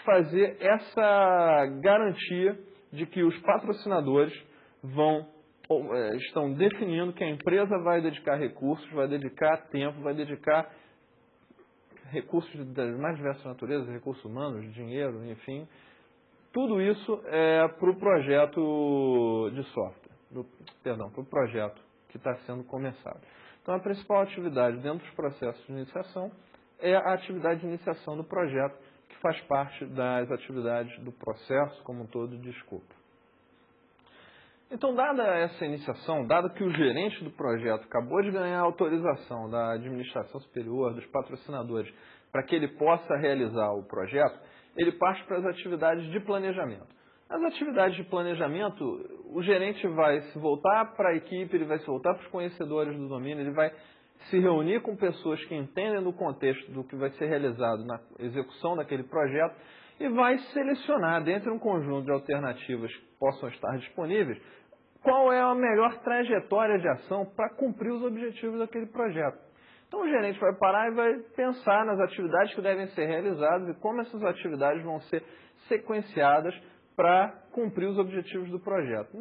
A: fazer essa garantia de que os patrocinadores estão definindo que a empresa vai dedicar recursos, vai dedicar tempo, vai dedicar recursos das mais diversas naturezas, recursos humanos, dinheiro, enfim. Tudo isso para o projeto de software, para o projeto que está sendo começado. Então, a principal atividade dentro dos processos de iniciação é a atividade de iniciação do projeto, que faz parte das atividades do processo como um todo de escopo. Então, dada essa iniciação, dado que o gerente do projeto acabou de ganhar a autorização da administração superior, dos patrocinadores, para que ele possa realizar o projeto, ele parte para as atividades de planejamento. As atividades de planejamento, o gerente vai se voltar para a equipe, ele vai se voltar para os conhecedores do domínio, ele vai se reunir com pessoas que entendem do contexto do que vai ser realizado na execução daquele projeto e vai selecionar, dentre um conjunto de alternativas que possam estar disponíveis, qual é a melhor trajetória de ação para cumprir os objetivos daquele projeto. Então, o gerente vai parar e vai pensar nas atividades que devem ser realizadas e como essas atividades vão ser sequenciadas para cumprir os objetivos do projeto.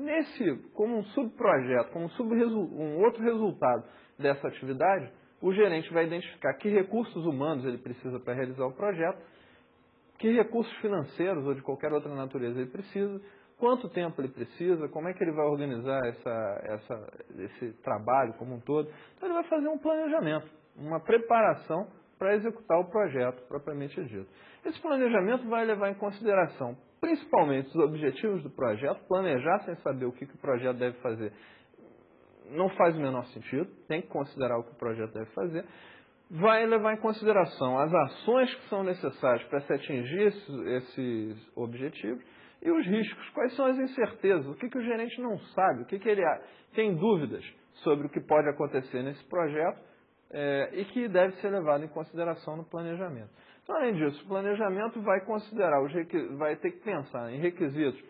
A: Como um subprojeto, como um outro resultado dessa atividade, o gerente vai identificar que recursos humanos ele precisa para realizar o projeto, que recursos financeiros ou de qualquer outra natureza ele precisa, quanto tempo ele precisa, como é que ele vai organizar esse trabalho como um todo. Então, ele vai fazer um planejamento, uma preparação para executar o projeto propriamente dito. Esse planejamento vai levar em consideração principalmente os objetivos do projeto. Planejar sem saber o que o projeto deve fazer não faz o menor sentido, tem que considerar o que o projeto deve fazer. Vai levar em consideração as ações que são necessárias para se atingir esses objetivos e os riscos, quais são as incertezas, o que o gerente não sabe, o que ele tem dúvidas sobre o que pode acontecer nesse projeto e que deve ser levado em consideração no planejamento. Então, além disso, o planejamento vai considerar, vai ter que pensar em requisitos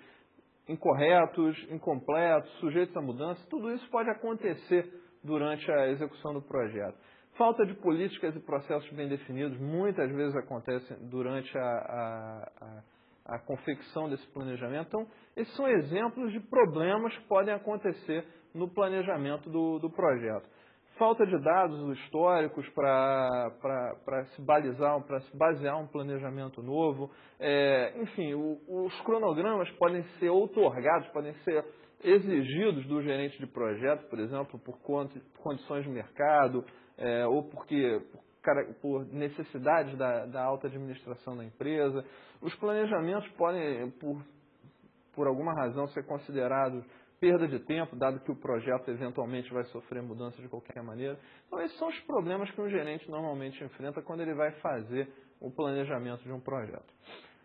A: incorretos, incompletos, sujeitos a mudança. Tudo isso pode acontecer durante a execução do projeto. Falta de políticas e processos bem definidos muitas vezes acontecem durante a confecção desse planejamento. Então, esses são exemplos de problemas que podem acontecer no planejamento do projeto. Falta de dados históricos para se basear um planejamento novo. Enfim, os cronogramas podem ser outorgados, podem ser exigidos do gerente de projeto, por exemplo, por condições de mercado, ou por necessidades da alta administração da empresa. Os planejamentos podem, por por alguma razão, ser considerado perda de tempo, dado que o projeto eventualmente vai sofrer mudança de qualquer maneira. Então, esses são os problemas que um gerente normalmente enfrenta quando ele vai fazer o planejamento de um projeto.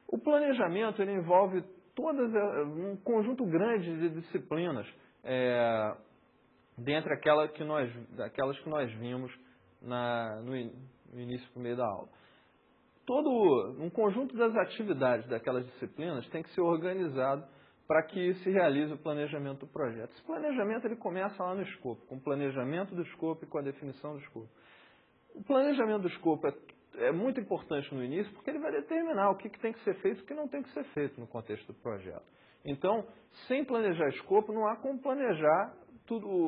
A: O planejamento ele envolve um conjunto grande de disciplinas, dentre aquelas que nós vimos no início do meio da aula. Um conjunto das atividades daquelas disciplinas tem que ser organizado para que se realize o planejamento do projeto. Esse planejamento ele começa lá no escopo, com o planejamento do escopo e com a definição do escopo. O planejamento do escopo é muito importante no início porque ele vai determinar o que tem que ser feito e o que não tem que ser feito no contexto do projeto. Então, sem planejar escopo, não há como planejar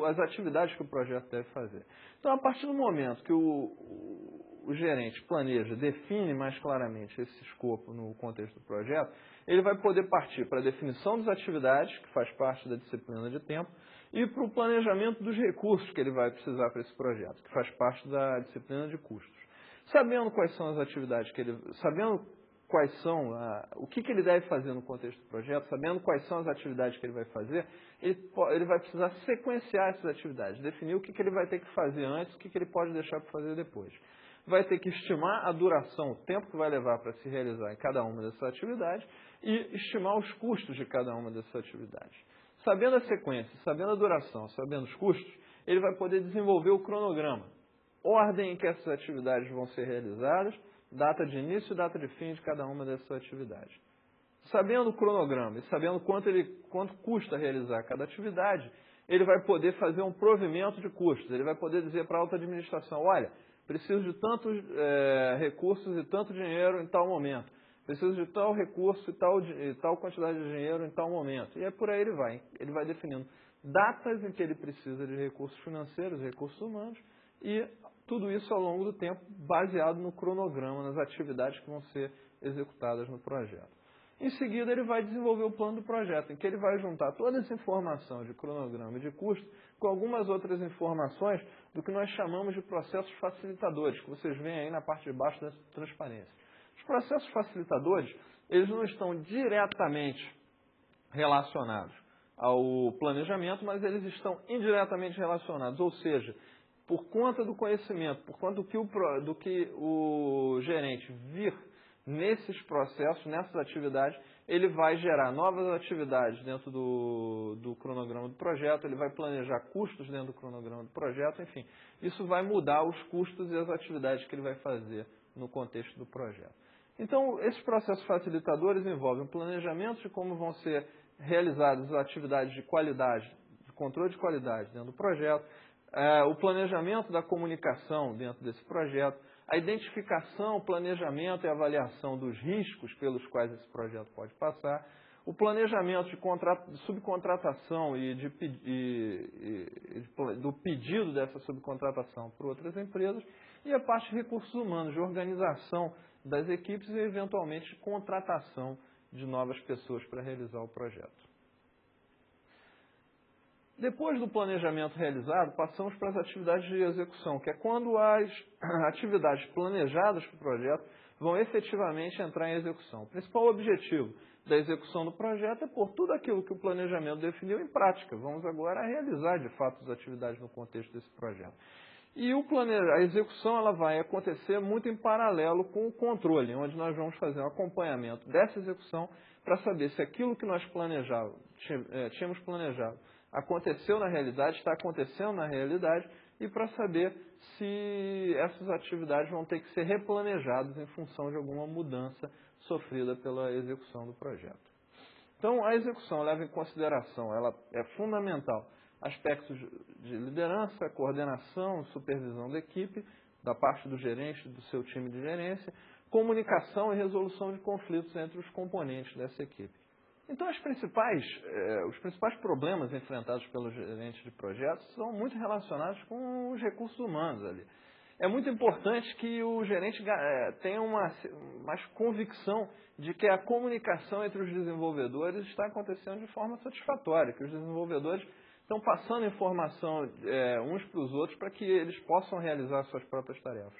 A: as atividades que o projeto deve fazer. Então, a partir do momento que o gerente planeja, define mais claramente esse escopo no contexto do projeto, ele vai poder partir para a definição das atividades, que faz parte da disciplina de tempo, e para o planejamento dos recursos que ele vai precisar para esse projeto, que faz parte da disciplina de custos. Sabendo quais são as atividades sabendo quais são, o que ele deve fazer no contexto do projeto, sabendo quais são as atividades que ele vai fazer, ele vai precisar sequenciar essas atividades, definir o que ele vai ter que fazer antes, o que ele pode deixar para fazer depois. Vai ter que estimar a duração, o tempo que vai levar para se realizar em cada uma dessas atividades e estimar os custos de cada uma dessas atividades. Sabendo a sequência, sabendo a duração, sabendo os custos, ele vai poder desenvolver o cronograma, ordem em que essas atividades vão ser realizadas, data de início e data de fim de cada uma dessas atividades. Sabendo o cronograma e sabendo quanto custa realizar cada atividade, ele vai poder fazer um provimento de custos. Ele vai poder dizer para a alta administração, olha, preciso de tantos recursos e tanto dinheiro em tal momento. Preciso de tal recurso e tal quantidade de dinheiro em tal momento. E por aí ele vai. Ele vai definindo datas em que ele precisa de recursos financeiros, recursos humanos, e tudo isso ao longo do tempo baseado no cronograma, nas atividades que vão ser executadas no projeto. Em seguida, ele vai desenvolver o plano do projeto, em que ele vai juntar toda essa informação de cronograma e de custo com algumas outras informações do que nós chamamos de processos facilitadores, que vocês veem aí na parte de baixo da transparência. Os processos facilitadores, eles não estão diretamente relacionados ao planejamento, mas eles estão indiretamente relacionados, ou seja, por conta do conhecimento, por conta do que o gerente vir nesses processos, nessas atividades, ele vai gerar novas atividades dentro do cronograma do projeto, ele vai planejar custos dentro do cronograma do projeto, enfim. Isso vai mudar os custos e as atividades que ele vai fazer no contexto do projeto. Então, esses processos facilitadores envolvem o planejamento de como vão ser realizadas as atividades de qualidade, de controle de qualidade dentro do projeto, o planejamento da comunicação dentro desse projeto, a identificação, planejamento e avaliação dos riscos pelos quais esse projeto pode passar, o planejamento de subcontratação e do pedido dessa subcontratação por outras empresas e a parte de recursos humanos, de organização das equipes e, eventualmente, de contratação de novas pessoas para realizar o projeto. Depois do planejamento realizado, passamos para as atividades de execução, que é quando as atividades planejadas para o projeto vão efetivamente entrar em execução. O principal objetivo da execução do projeto é pôr tudo aquilo que o planejamento definiu em prática. Vamos agora realizar, de fato, as atividades no contexto desse projeto. E a execução ela vai acontecer muito em paralelo com o controle, onde nós vamos fazer um acompanhamento dessa execução para saber se aquilo que nós tínhamos planejado aconteceu na realidade, está acontecendo na realidade, e para saber se essas atividades vão ter que ser replanejadas em função de alguma mudança sofrida pela execução do projeto. Então, a execução leva em consideração, ela é fundamental, aspectos de liderança, coordenação, supervisão da equipe, da parte do gerente, do seu time de gerência, comunicação e resolução de conflitos entre os componentes dessa equipe. Então, os principais problemas enfrentados pelos gerentes de projetos são muito relacionados com os recursos humanos ali. É muito importante que o gerente tenha mais convicção de que a comunicação entre os desenvolvedores está acontecendo de forma satisfatória, que os desenvolvedores estão passando informação uns para os outros para que eles possam realizar suas próprias tarefas.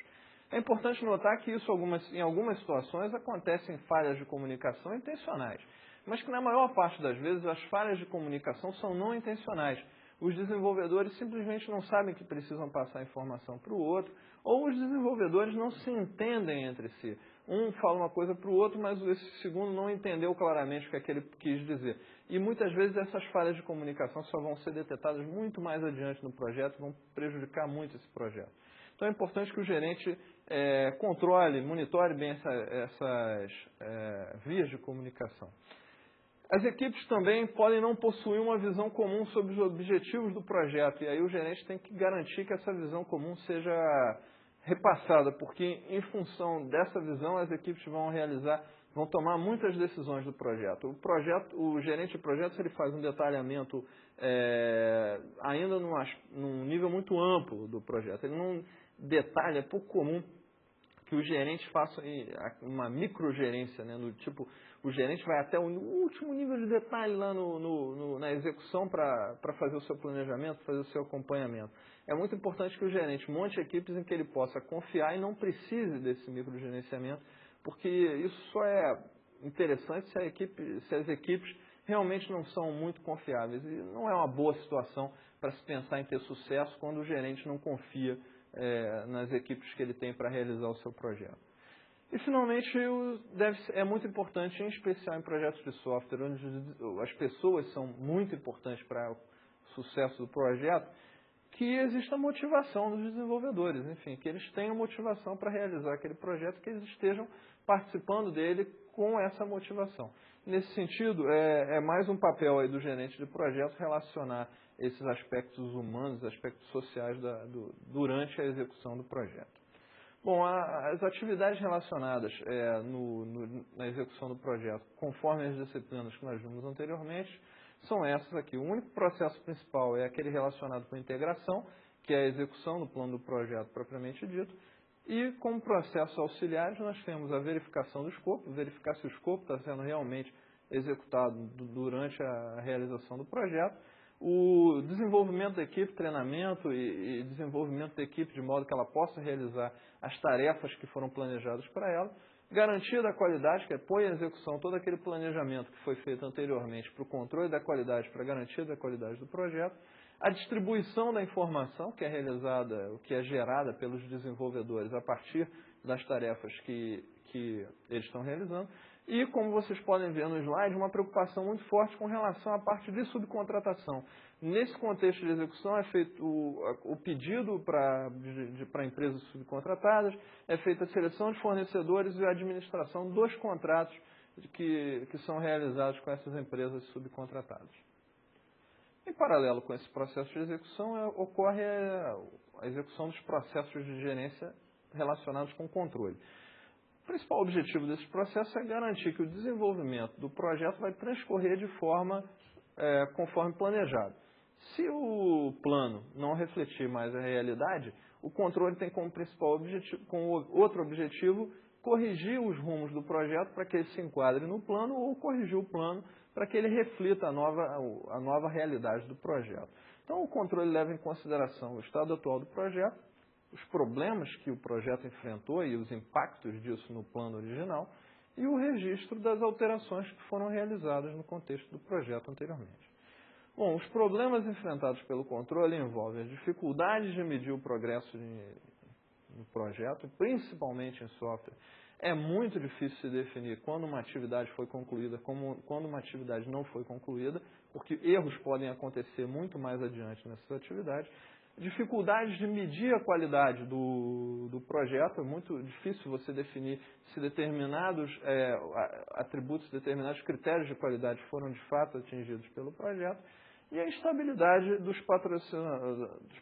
A: É importante notar que isso, em algumas situações, acontecem falhas de comunicação intencionais. mas que na maior parte das vezes as falhas de comunicação são não intencionais. Os desenvolvedores simplesmente não sabem que precisam passar informação para o outro, ou os desenvolvedores não se entendem entre si. Um fala uma coisa para o outro, mas esse segundo não entendeu claramente o que é que ele quis dizer. E muitas vezes essas falhas de comunicação só vão ser detectadas muito mais adiante no projeto, vão prejudicar muito esse projeto. Então é importante que o gerente controle, monitore bem essas vias de comunicação. As equipes também podem não possuir uma visão comum sobre os objetivos do projeto, e aí o gerente tem que garantir que essa visão comum seja repassada, porque em função dessa visão as equipes vão tomar muitas decisões do projeto. O gerente de projetos ele faz um detalhamento ainda num nível muito amplo do projeto. Ele não detalha, é pouco comum que o gerente faça uma microgerência, né, do tipo, o gerente vai até o último nível de detalhe lá na execução para fazer o seu planejamento, fazer o seu acompanhamento. É muito importante que o gerente monte equipes em que ele possa confiar e não precise desse microgerenciamento, porque isso só é interessante se as equipes realmente não são muito confiáveis. E não é uma boa situação para se pensar em ter sucesso quando o gerente não confia nas equipes que ele tem para realizar o seu projeto. E, finalmente, é muito importante, em especial em projetos de software, onde as pessoas são muito importantes para o sucesso do projeto, que exista motivação dos desenvolvedores, enfim, que eles tenham motivação para realizar aquele projeto, que eles estejam participando dele com essa motivação. Nesse sentido, é mais um papel aí do gerente de projeto relacionar esses aspectos humanos, aspectos sociais durante a execução do projeto. Bom, as atividades relacionadas na execução do projeto, conforme as disciplinas que nós vimos anteriormente, são essas aqui. O único processo principal é aquele relacionado com a integração, que é a execução do plano do projeto propriamente dito. E como processos auxiliares, nós temos a verificação do escopo, verificar se o escopo está sendo realmente executado durante a realização do projeto. O desenvolvimento da equipe, treinamento e desenvolvimento da equipe de modo que ela possa realizar as tarefas que foram planejadas para ela. Garantia da qualidade, que põe em execução todo aquele planejamento que foi feito anteriormente para o controle da qualidade, para a garantia da qualidade do projeto. A distribuição da informação, que é realizada, que é gerada pelos desenvolvedores a partir das tarefas que eles estão realizando. E, como vocês podem ver no slide, uma preocupação muito forte com relação à parte de subcontratação. Nesse contexto de execução é feito o pedido para empresas subcontratadas, é feita a seleção de fornecedores e a administração dos contratos que são realizados com essas empresas subcontratadas. Em paralelo com esse processo de execução, ocorre a execução dos processos de gerência relacionados com o controle. O principal objetivo desse processo é garantir que o desenvolvimento do projeto vai transcorrer de forma conforme planejado. Se o plano não refletir mais a realidade, o controle tem como principal objetivo, como outro objetivo, corrigir os rumos do projeto para que ele se enquadre no plano ou corrigir o plano para que ele reflita a nova realidade do projeto. Então, o controle leva em consideração o estado atual do projeto, os problemas que o projeto enfrentou e os impactos disso no plano original e o registro das alterações que foram realizadas no contexto do projeto anteriormente. Bom, os problemas enfrentados pelo controle envolvem as dificuldades de medir o progresso no projeto, principalmente em software. É muito difícil se definir quando uma atividade foi concluída, quando uma atividade não foi concluída, porque erros podem acontecer muito mais adiante nessas atividades. Dificuldades de medir a qualidade do projeto, é muito difícil você definir se determinados atributos, determinados critérios de qualidade foram de fato atingidos pelo projeto. E a instabilidade dos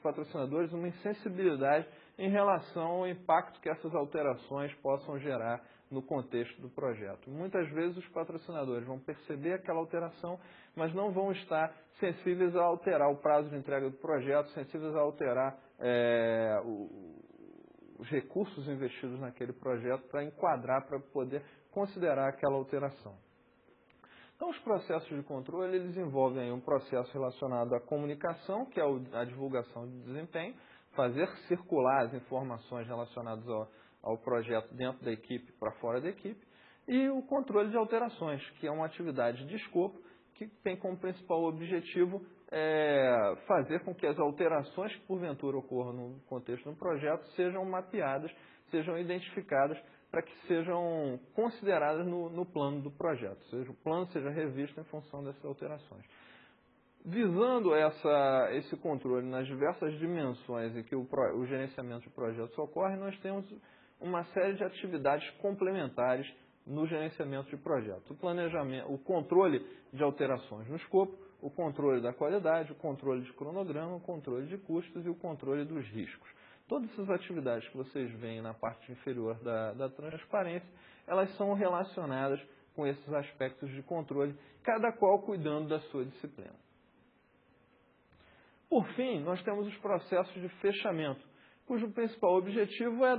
A: patrocinadores, uma insensibilidade em relação ao impacto que essas alterações possam gerar no contexto do projeto. Muitas vezes os patrocinadores vão perceber aquela alteração, mas não vão estar sensíveis a alterar o prazo de entrega do projeto, sensíveis a alterar os recursos investidos naquele projeto para enquadrar, para poder considerar aquela alteração. Então, os processos de controle, eles envolvem um processo relacionado à comunicação, que é a divulgação de desempenho, fazer circular as informações relacionadas ao projeto dentro da equipe para fora da equipe. E o controle de alterações, que é uma atividade de escopo que tem como principal objetivo fazer com que as alterações que porventura ocorram no contexto do projeto sejam mapeadas, sejam identificadas para que sejam consideradas no plano do projeto, ou seja, o plano seja revisto em função dessas alterações. Visando esse controle nas diversas dimensões em que o gerenciamento de projetos ocorre, nós temos uma série de atividades complementares no gerenciamento de projetos. O planejamento, o controle de alterações no escopo, o controle da qualidade, o controle de cronograma, o controle de custos e o controle dos riscos. Todas essas atividades que vocês veem na parte inferior da transparência, elas são relacionadas com esses aspectos de controle, cada qual cuidando da sua disciplina. Por fim, nós temos os processos de fechamento, cujo principal objetivo é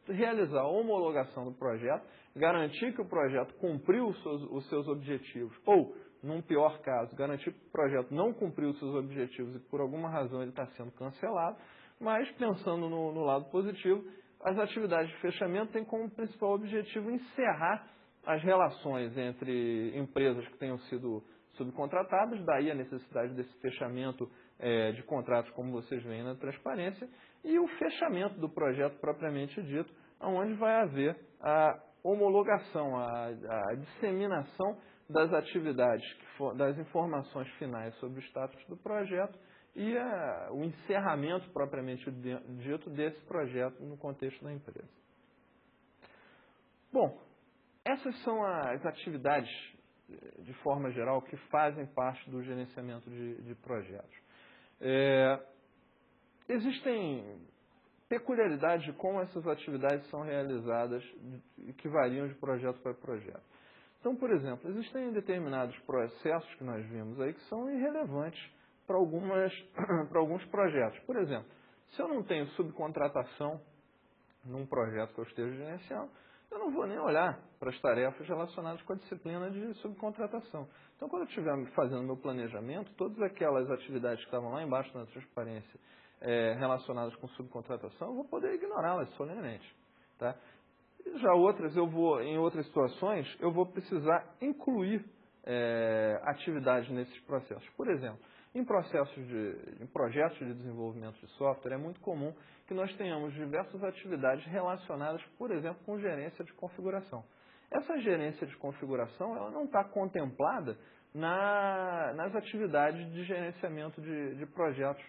A: realizar a homologação do projeto, garantir que o projeto cumpriu os seus objetivos, ou, num pior caso, garantir que o projeto não cumpriu os seus objetivos e por alguma razão ele está sendo cancelado, mas pensando no lado positivo, as atividades de fechamento têm como principal objetivo encerrar as relações entre empresas que tenham sido subcontratadas, daí a necessidade desse fechamento de contratos, como vocês veem na transparência, e o fechamento do projeto propriamente dito, onde vai haver a homologação, a disseminação das atividades, das informações finais sobre o status do projeto e o encerramento propriamente dito desse projeto no contexto da empresa. Bom, essas são as atividades, de forma geral, que fazem parte do gerenciamento de projetos. Existem peculiaridades de como essas atividades são realizadas e que variam de projeto para projeto. Então, por exemplo, existem determinados processos que nós vimos aí que são irrelevantes para alguns projetos. Por exemplo, se eu não tenho subcontratação num projeto que eu esteja gerenciando, eu não vou nem olhar para as tarefas relacionadas com a disciplina de subcontratação. Então, quando eu estiver fazendo meu planejamento, todas aquelas atividades que estavam lá embaixo na transparência relacionadas com subcontratação, eu vou poder ignorá-las solenemente. Tá? Já em outras situações, eu vou precisar incluir atividades nesses processos. Por exemplo, em projetos de desenvolvimento de software, é muito comum que nós tenhamos diversas atividades relacionadas, por exemplo, com gerência de configuração. Essa gerência de configuração ela não está contemplada nas atividades de gerenciamento de projetos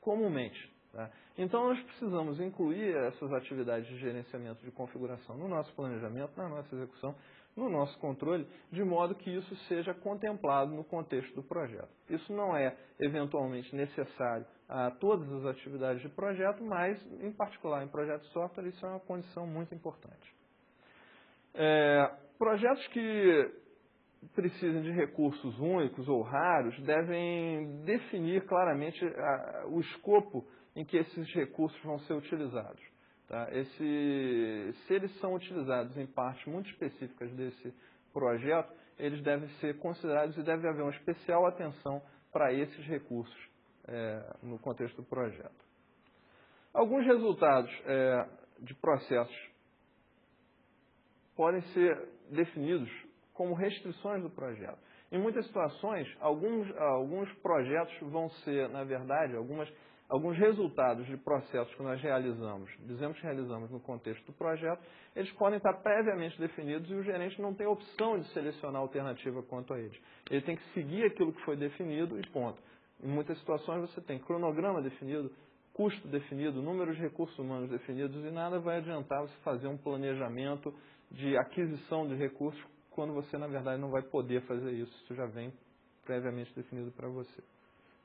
A: comumente. Tá? Então, nós precisamos incluir essas atividades de gerenciamento de configuração no nosso planejamento, na nossa execução, no nosso controle, de modo que isso seja contemplado no contexto do projeto. Isso não é, eventualmente, necessário a todas as atividades de projeto, mas, em particular, em projetos de software, isso é uma condição muito importante. Projetos que precisem de recursos únicos ou raros devem definir claramente o escopo em que esses recursos vão ser utilizados. Tá? Se eles são utilizados em partes muito específicas desse projeto, eles devem ser considerados e deve haver uma especial atenção para esses recursos no contexto do projeto. Alguns resultados de processos podem ser definidos como restrições do projeto. Em muitas situações, alguns projetos vão ser, na verdade, alguns resultados de processos que nós dizemos que realizamos no contexto do projeto, eles podem estar previamente definidos e o gerente não tem opção de selecionar alternativa quanto a eles. Ele tem que seguir aquilo que foi definido e ponto. Em muitas situações você tem cronograma definido, custo definido, número de recursos humanos definidos e nada vai adiantar você fazer um planejamento de aquisição de recursos quando você, na verdade, não vai poder fazer isso. Isso já vem previamente definido para você.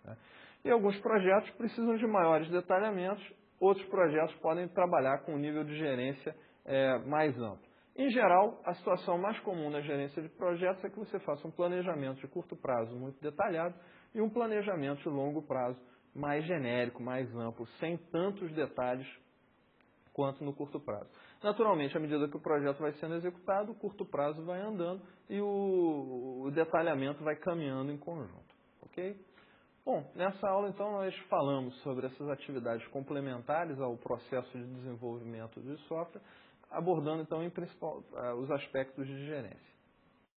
A: Tá? E alguns projetos precisam de maiores detalhamentos, outros projetos podem trabalhar com um nível de gerência mais amplo. Em geral, a situação mais comum na gerência de projetos é que você faça um planejamento de curto prazo muito detalhado e um planejamento de longo prazo mais genérico, mais amplo, sem tantos detalhes quanto no curto prazo. Naturalmente, à medida que o projeto vai sendo executado, o curto prazo vai andando e o detalhamento vai caminhando em conjunto. Ok? Bom, nessa aula, então, nós falamos sobre essas atividades complementares ao processo de desenvolvimento de software, abordando então em principal os aspectos de gerência.